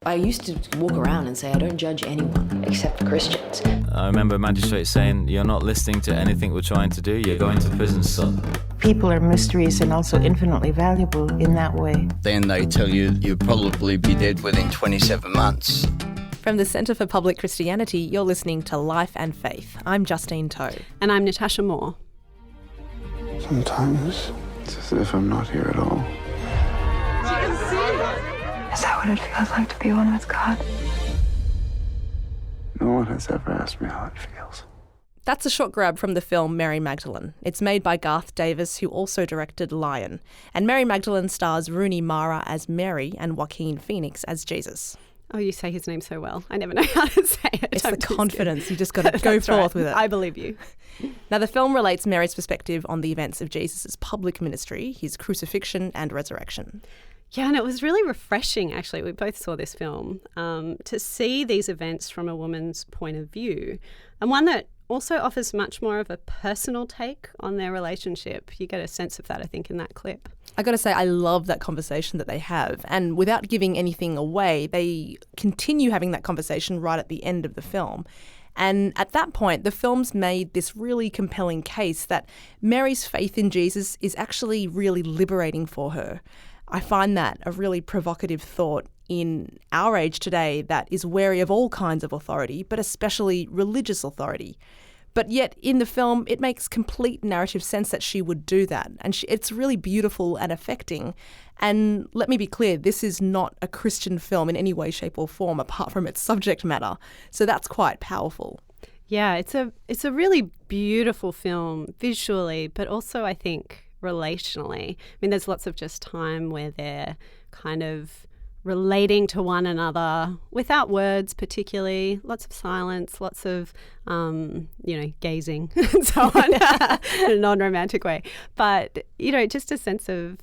I used to walk around and say I don't judge anyone except Christians. I remember a magistrate saying, "You're not listening to anything we're trying to do, you're going to prison, son." People are mysterious and also infinitely valuable in that way. Then they tell you you'll probably be dead within 27 months. From the Centre for Public Christianity, you're listening to Life and Faith. I'm Justine Toe. And I'm Natasha Moore. Sometimes it's as if I'm not here at all. Is that what it feels like to be one with God? No one has ever asked me how it feels. That's a short grab from the film Mary Magdalene. It's made by Garth Davis, who also directed Lion. And Mary Magdalene stars Rooney Mara as Mary and Joaquin Phoenix as Jesus. Oh, you say his name so well. I never know how to say it. It's the confidence. You just got to go forth with it. I believe you. Now, the film relates Mary's perspective on the events of Jesus' public ministry, his crucifixion and resurrection. Yeah, and it was really refreshing, actually. We both saw this film, to see these events from a woman's point of view, and one that also offers much more of a personal take on their relationship. You get a sense of that, I think, in that clip. I got to say, I love that conversation that they have. And without giving anything away, they continue having that conversation right at the end of the film. And at that point, the film's made this really compelling case that Mary's faith in Jesus is actually really liberating for her. I find that a really provocative thought in our age today that is wary of all kinds of authority, but especially religious authority. But yet in the film, it makes complete narrative sense that she would do that. And it's really beautiful and affecting. And let me be clear, this is not a Christian film in any way, shape or form, apart from its subject matter. So that's quite powerful. Yeah, it's a really beautiful film visually, but also I think relationally. I mean, there's lots of just time where they're kind of relating to one another without words particularly, lots of silence, lots of, gazing and so on in a non-romantic way. But, just a sense of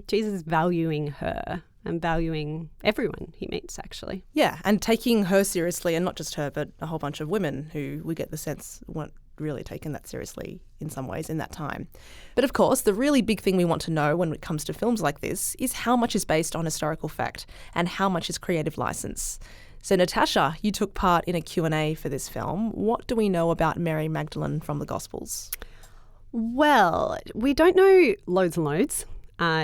Jesus valuing her and valuing everyone he meets, actually. Yeah, and taking her seriously, and not just her, but a whole bunch of women who we get the sense weren't really taken that seriously in some ways in that time. But of course, the really big thing we want to know when it comes to films like this is how much is based on historical fact and how much is creative license. So Natasha, you took part in a Q&A for this film. What do we know about Mary Magdalene from the Gospels? Well, we don't know loads and loads.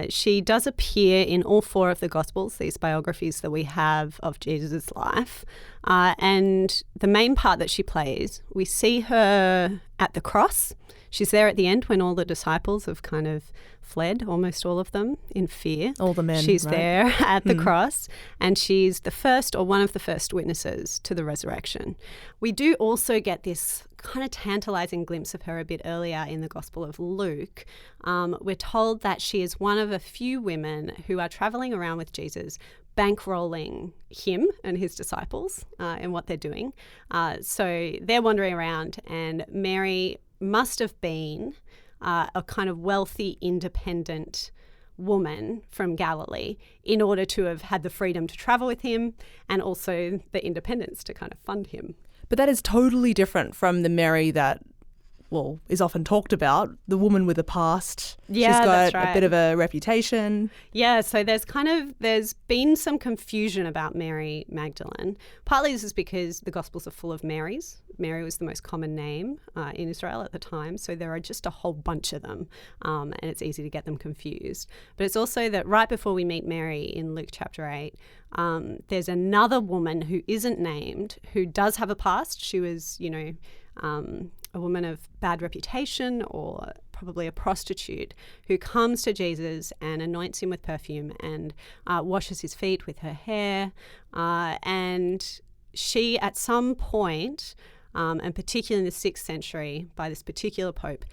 She does appear in all four of the Gospels, these biographies that we have of Jesus' life. And the main part that she plays, we see her at the cross. She's there at the end when all the disciples have kind of fled, almost all of them, in fear. All the men, She's right? there at the cross, and she's the first or one of the first witnesses to the resurrection. We do also get this kind of tantalizing glimpse of her a bit earlier in the Gospel of Luke. We're told that she is one of a few women who are traveling around with Jesus, bankrolling him and his disciples in what they're doing. So they're wandering around, and Mary must have been a kind of wealthy, independent woman from Galilee in order to have had the freedom to travel with him and also the independence to kind of fund him. But that is totally different from the Mary that, is often talked about, the woman with a past. Yeah, she's got that's right. a bit of a reputation. Yeah, so there's been some confusion about Mary Magdalene. Partly this is because the Gospels are full of Marys. Mary was the most common name in Israel at the time, so there are just a whole bunch of them, and it's easy to get them confused. But it's also that right before we meet Mary in Luke chapter 8, there's another woman who isn't named who does have a past. She was, a woman of bad reputation or probably a prostitute who comes to Jesus and anoints him with perfume and washes his feet with her hair. And she, at some point, and particularly in the 6th century, by this particular pope,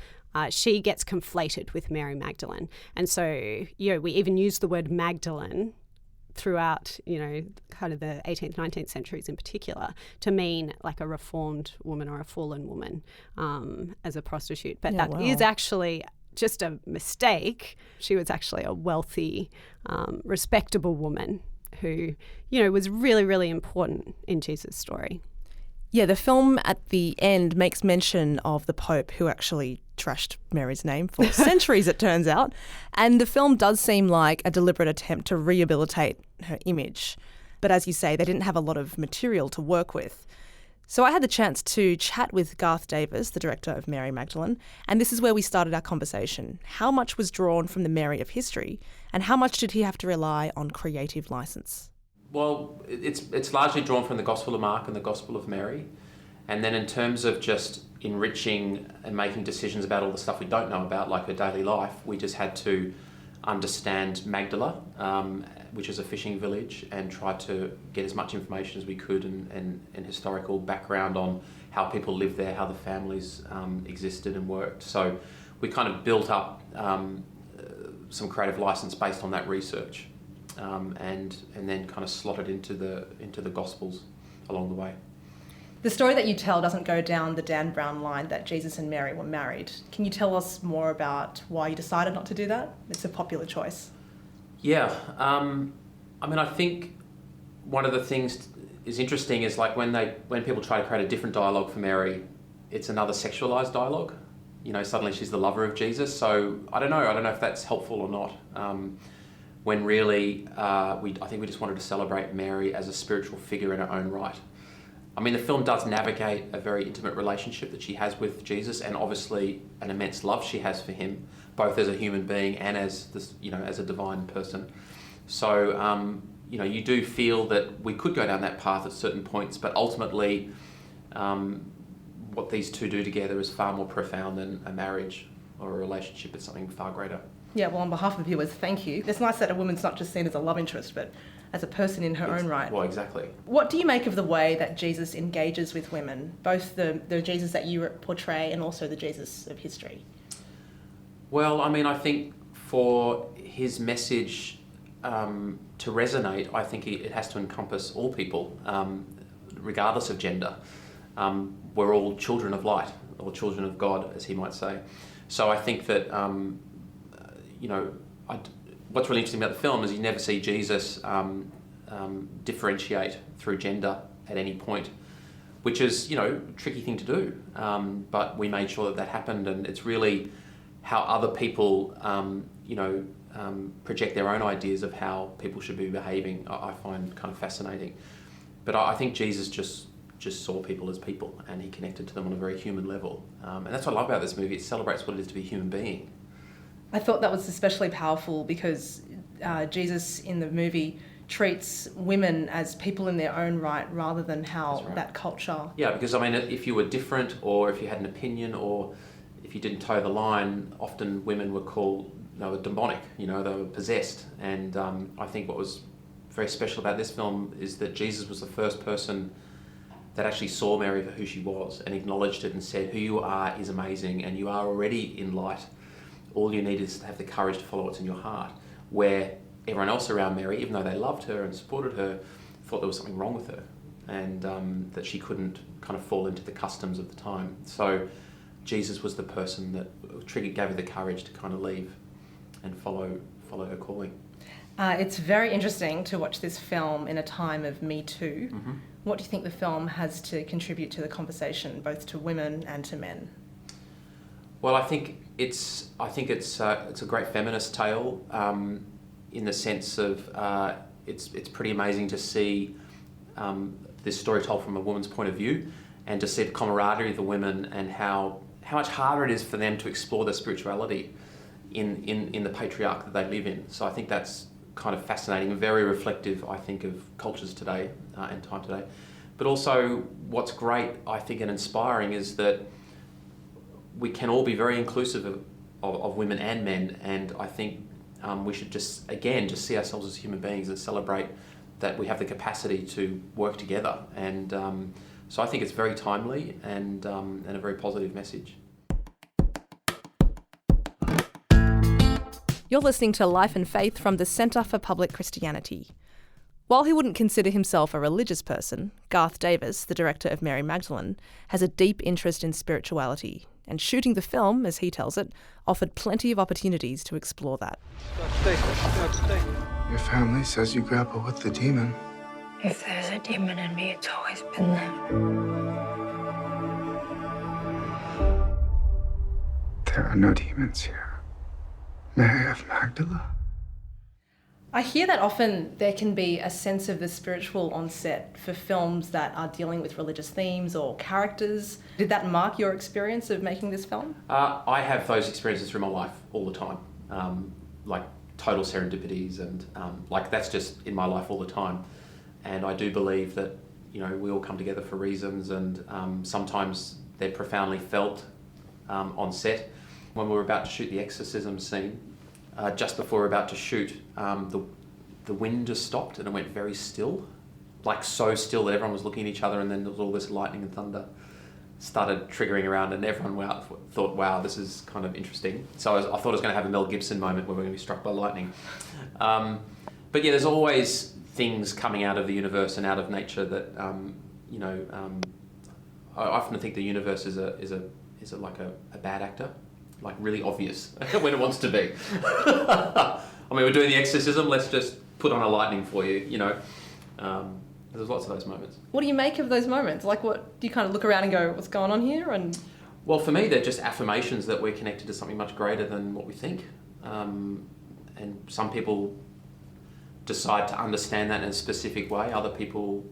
she gets conflated with Mary Magdalene. And so, we even use the word Magdalene throughout, kind of the 18th, 19th centuries in particular, to mean like a reformed woman or a fallen woman as a prostitute. But that is actually just a mistake. She was actually a wealthy, respectable woman who, was really, really important in Jesus' story. Yeah, the film at the end makes mention of the Pope who actually trashed Mary's name for centuries, it turns out. And the film does seem like a deliberate attempt to rehabilitate her image. but as you say, they didn't have a lot of material to work with. So I had the chance to chat with Garth Davis, the director of Mary Magdalene, and this is where we started our conversation. How much was drawn from the Mary of history, and how much did he have to rely on creative license? Well, it's largely drawn from the Gospel of Mark and the Gospel of Mary. And then in terms of just enriching and making decisions about all the stuff we don't know about, like her daily life, we just had to understand Magdala, which is a fishing village, and try to get as much information as we could and historical background on how people lived there, how the families existed and worked. So we kind of built up some creative license based on that research, and then kind of slotted into the Gospels along the way. The story that you tell doesn't go down the Dan Brown line that Jesus and Mary were married. Can you tell us more about why you decided not to do that? It's a popular choice. Yeah, I think one of the things is interesting is like when people try to create a different dialogue for Mary, it's another sexualized dialogue. Suddenly she's the lover of Jesus. So I don't know if that's helpful or not. When really, I think we just wanted to celebrate Mary as a spiritual figure in her own right. The film does navigate a very intimate relationship that she has with Jesus, and obviously an immense love she has for him, both as a human being and as as a divine person. So, you do feel that we could go down that path at certain points, but ultimately, what these two do together is far more profound than a marriage or a relationship. It's something far greater. Yeah, well, on behalf of viewers, thank you. It's nice that a woman's not just seen as a love interest, but as a person in her own right. Well, exactly. What do you make of the way that Jesus engages with women, both the Jesus that you portray and also the Jesus of history? Well, I think for his message to resonate, I think it has to encompass all people, regardless of gender. We're all children of light, or children of God, as he might say. So I think that, what's really interesting about the film is you never see Jesus differentiate through gender at any point, which is, a tricky thing to do. But we made sure that happened, and it's really how other people, project their own ideas of how people should be behaving, I find kind of fascinating. But I think Jesus just saw people as people, and he connected to them on a very human level. And that's what I love about this movie. It celebrates what it is to be a human being. I thought that was especially powerful because Jesus in the movie treats women as people in their own right rather than how that culture... Yeah, because if you were different, or if you had an opinion, or if you didn't toe the line, often women were called, they were demonic, they were possessed. And I think what was very special about this film is that Jesus was the first person that actually saw Mary for who she was and acknowledged it and said, who you are is amazing, and you are already in light. All you need is to have the courage to follow what's in your heart. Where everyone else around Mary, even though they loved her and supported her, thought there was something wrong with her, and that she couldn't kind of fall into the customs of the time. So Jesus was the person that gave her the courage to kind of leave and follow her calling. It's very interesting to watch this film in a time of Me Too. Mm-hmm. What do you think the film has to contribute to the conversation, both to women and to men? Well, I think it's a great feminist tale in the sense of it's pretty amazing to see this story told from a woman's point of view, and to see the camaraderie of the women and how much harder it is for them to explore their spirituality in the patriarch that they live in. So I think that's kind of fascinating and very reflective, I think, of cultures today and time today. But also what's great, I think, and inspiring is that we can all be very inclusive of women and men, and I think we should just see ourselves as human beings and celebrate that we have the capacity to work together. And so I think it's very timely and a very positive message. You're listening to Life and Faith from the Centre for Public Christianity. While he wouldn't consider himself a religious person, Garth Davis, the director of Mary Magdalene, has a deep interest in spirituality, and shooting the film, as he tells it, offered plenty of opportunities to explore that. Your family says you grapple with the demon. If there's a demon in me, it's always been there. There are no demons here. Mary of Magdala. I hear that often there can be a sense of the spiritual on set for films that are dealing with religious themes or characters. Did that mark your experience of making this film? I have those experiences through my life all the time, like total serendipities, and like that's just in my life all the time. And I do believe that, you know, we all come together for reasons, and sometimes they're profoundly felt on set. When we were about to shoot the exorcism scene, just before we were about to shoot, the wind just stopped and it went very still, like so still that everyone was looking at each other, and then there was all this lightning and thunder started triggering around, and everyone thought, wow, this is kind of interesting. So I thought I was going to have a Mel Gibson moment where we're going to be struck by lightning. But yeah, there's always things coming out of the universe and out of nature that, you know, I often think the universe is like a bad actor, like really obvious when it wants to be. I mean, we're doing the exorcism, let's just put on a lightning for you, you know. There's lots of those moments. What do you make of those moments? Like, what do you kind of look around and go, what's going on here? And well, for me, they're just affirmations that we're connected to something much greater than what we think. And some people decide to understand that in a specific way. Other people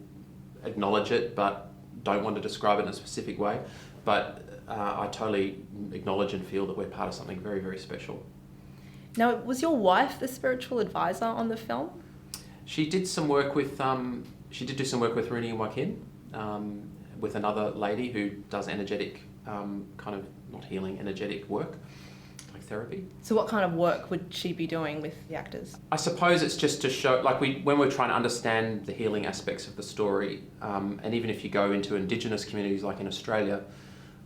acknowledge it but don't want to describe it in a specific way. But I totally acknowledge and feel that we're part of something very, very special. Now, was your wife the spiritual advisor on the film? She did some work with, she did do some work with Rooney and Joaquin, with another lady who does energetic, kind of, not healing, energetic work, like therapy. So what kind of work would she be doing with the actors? I suppose it's just to show, like when we're trying to understand the healing aspects of the story, and even if you go into Indigenous communities like in Australia,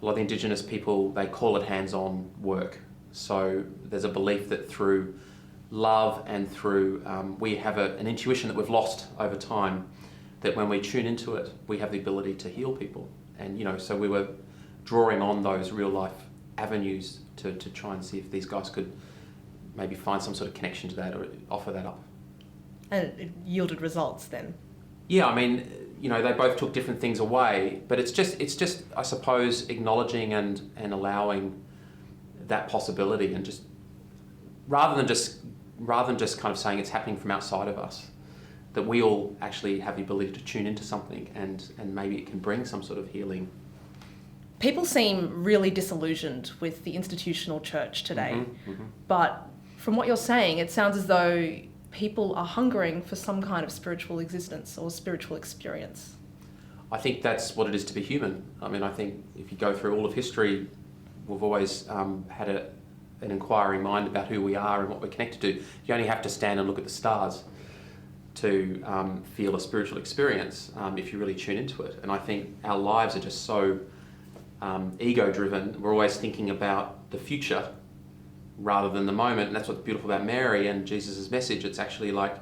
a lot of the Indigenous people, they call it hands-on work. So there's a belief that through love and through, we have an intuition that we've lost over time, that when we tune into it, we have the ability to heal people. And, you know, so we were drawing on those real life avenues to try and see if these guys could maybe find some sort of connection to that or offer that up. And it yielded results then? Yeah, I mean, you know, they both took different things away, but it's just I suppose, acknowledging and allowing that possibility, and just rather than just kind of saying it's happening from outside of us, that we all actually have the ability to tune into something and maybe it can bring some sort of healing. People seem really disillusioned with the institutional church today, Mm-hmm. but from what you're saying, it sounds as though people are hungering for some kind of spiritual existence or spiritual experience. I think that's what it is to be human. I mean, I think if you go through all of history, we've always had an inquiring mind about who we are and what we're connected to. You only have to stand and look at the stars to feel a spiritual experience if you really tune into it. And I think our lives are just so ego-driven. We're always thinking about the future rather than the moment. And that's what's beautiful about Mary and Jesus' message. It's actually like,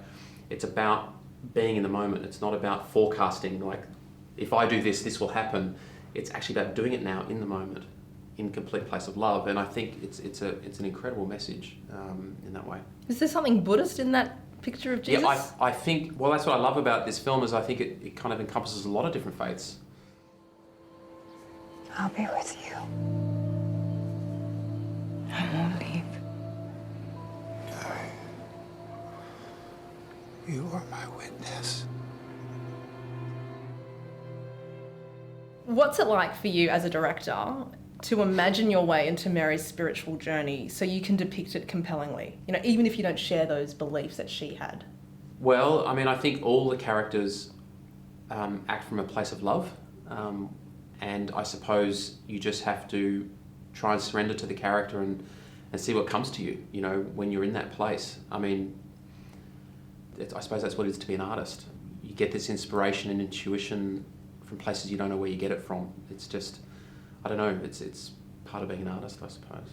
it's about being in the moment. It's not about forecasting, like, if I do this, this will happen. It's actually about doing it now in the moment, in complete place of love. And I think it's an incredible message in that way. Is there something Buddhist in that picture of Jesus? Yeah, I think, well, that's what I love about this film, is I think it kind of encompasses a lot of different faiths. I'll be with you. I won't leave. You are my witness. What's it like for you as a director to imagine your way into Mary's spiritual journey so you can depict it compellingly, you know, even if you don't share those beliefs that she had? Well, I mean, I think all the characters act from a place of love, and I suppose you just have to try and surrender to the character and see what comes to you, you know, when you're in that place. I mean, I suppose that's what it is to be an artist. You get this inspiration and intuition from places you don't know where you get it from. It's just, I don't know, it's part of being an artist, I suppose.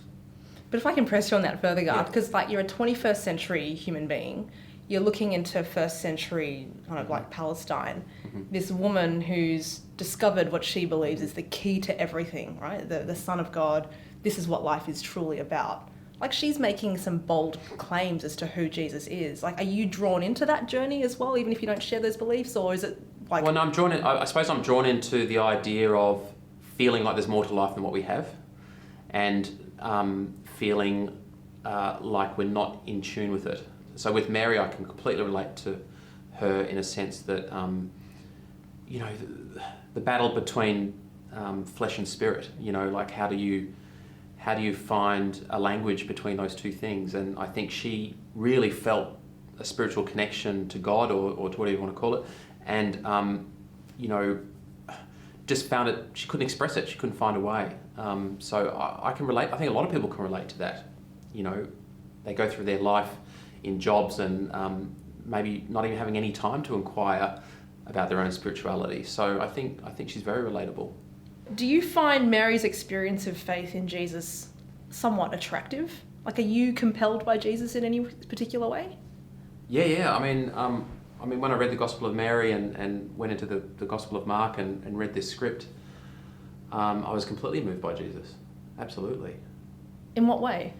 But if I can press you on that further, Garth, Yeah. because like you're a 21st century human being, you're looking into first century kind of like Palestine, this woman who's discovered what she believes is the key to everything, right? The Son of God, this is what life is truly about. Like, she's making some bold claims as to who Jesus is. Like, are you drawn into that journey as well, even if you don't share those beliefs, or is it like... Well, no, I'm drawn in, I suppose I'm drawn into the idea of feeling like there's more to life than what we have, and feeling like we're not in tune with it. So with Mary, I can completely relate to her in a sense that, you know, the battle between flesh and spirit, you know, like how do you find a language between those two things? And I think she really felt a spiritual connection to God or to whatever you want to call it. And, you know, just found it, she couldn't express it. She couldn't find a way. So I can relate. I think a lot of people can relate to that. You know, they go through their life in jobs and maybe not even having any time to inquire about their own spirituality. So I think she's very relatable. Do you find Mary's experience of faith in Jesus somewhat attractive? Like, are you compelled by Jesus in any particular way? Yeah. I mean, when I read the Gospel of Mary and went into the Gospel of Mark and read this script, I was completely moved by Jesus. Absolutely. In what way?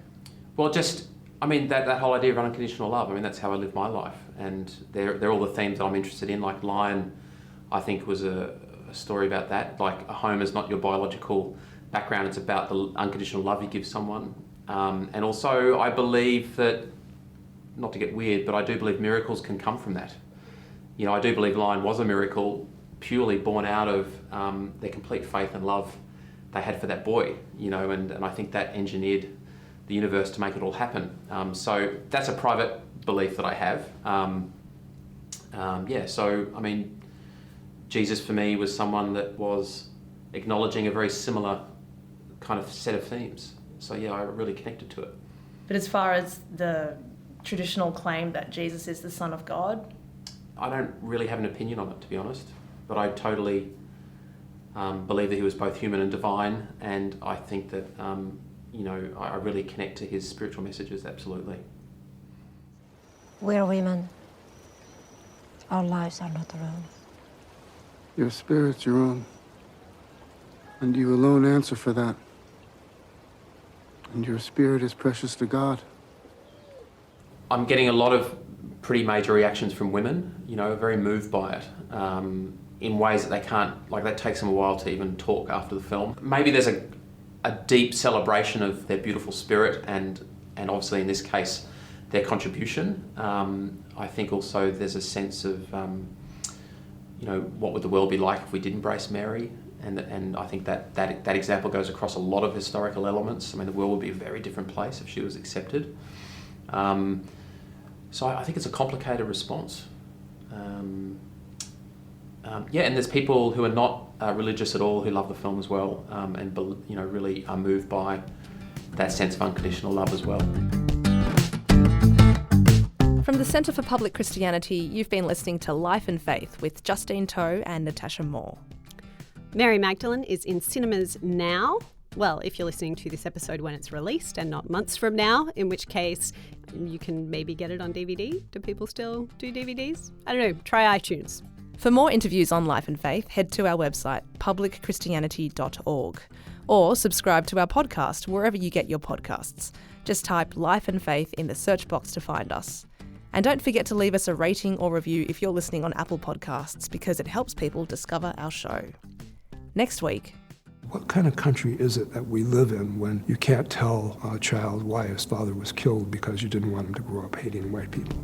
Well, just, I mean, that whole idea of unconditional love, I mean, that's how I live my life. And they're all the themes that I'm interested in. Like Lion, I think, was a story about that. Like, a home is not your biological background, it's about the unconditional love you give someone. And also, I believe that, not to get weird, but I do believe miracles can come from that. You know, I do believe Lion was a miracle purely born out of their complete faith and love they had for that boy, you know, and I think that engineered the universe to make it all happen. So that's a private belief that I have. So, I mean, Jesus for me was someone that was acknowledging a very similar kind of set of themes. So yeah, I really connected to it. But as far as the traditional claim that Jesus is the Son of God? I don't really have an opinion on it, to be honest, but I totally believe that he was both human and divine, and I think that, you know, I really connect to his spiritual messages, absolutely. We're women. Our lives are not our own. Your spirit's your own. And you alone answer for that. And your spirit is precious to God. I'm getting a lot of pretty major reactions from women, you know, very moved by it, in ways that they can't, like, that takes them a while to even talk after the film. Maybe there's a deep celebration of their beautiful spirit and obviously in this case, their contribution. I think also there's a sense of, you know, what would the world be like if we did embrace Mary? And I think that example goes across a lot of historical elements. I mean, the world would be a very different place if she was accepted. So I think it's a complicated response. And there's people who are not religious at all who love the film as well, and you know, really are moved by that sense of unconditional love as well. From the Centre for Public Christianity, you've been listening to Life and Faith with Justine Toe and Natasha Moore. Mary Magdalene is in cinemas now. Well, if you're listening to this episode when it's released and not months from now, in which case you can maybe get it on DVD. Do people still do DVDs? I don't know. Try iTunes. For more interviews on Life and Faith, head to our website, publicchristianity.org, or subscribe to our podcast wherever you get your podcasts. Just type Life and Faith in the search box to find us. And don't forget to leave us a rating or review if you're listening on Apple Podcasts, because it helps people discover our show. Next week. What kind of country is it that we live in when you can't tell a child why his father was killed because you didn't want him to grow up hating white people?